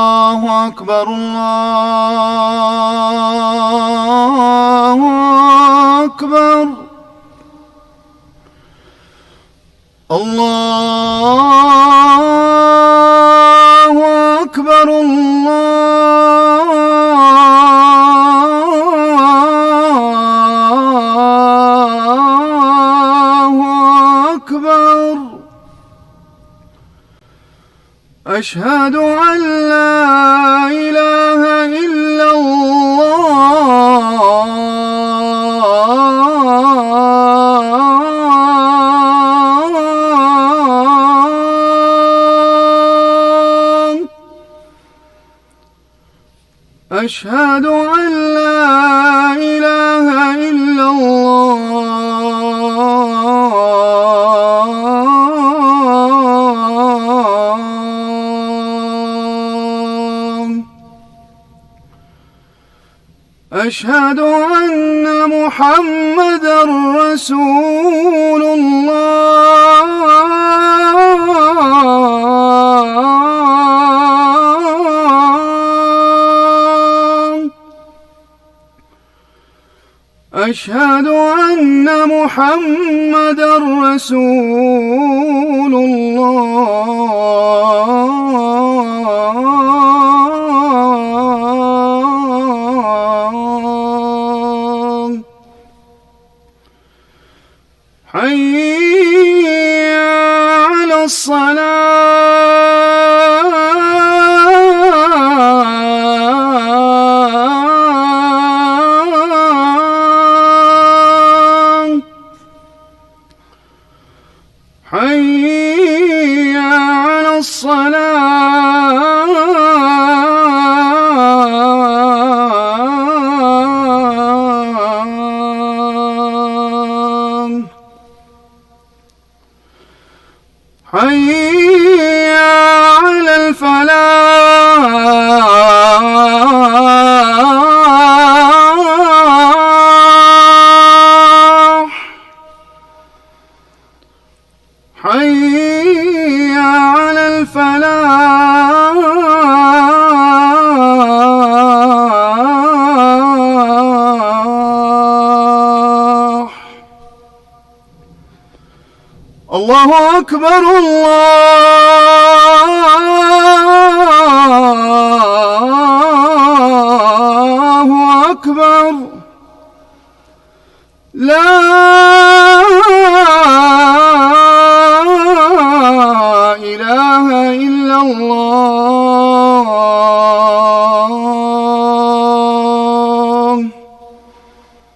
الله أكبر الله أكبر الله أكبر الله أكبر أشهد أن لا إله إلا الله أشهد أن لا إله إلا الله أشهد أن محمدًا رسول الله أشهد أن محمدًا رسول الله حي على حي على الصلاة حي على الفلاح حي على الفلاح الله أكبر الله أكبر لا إله إلا الله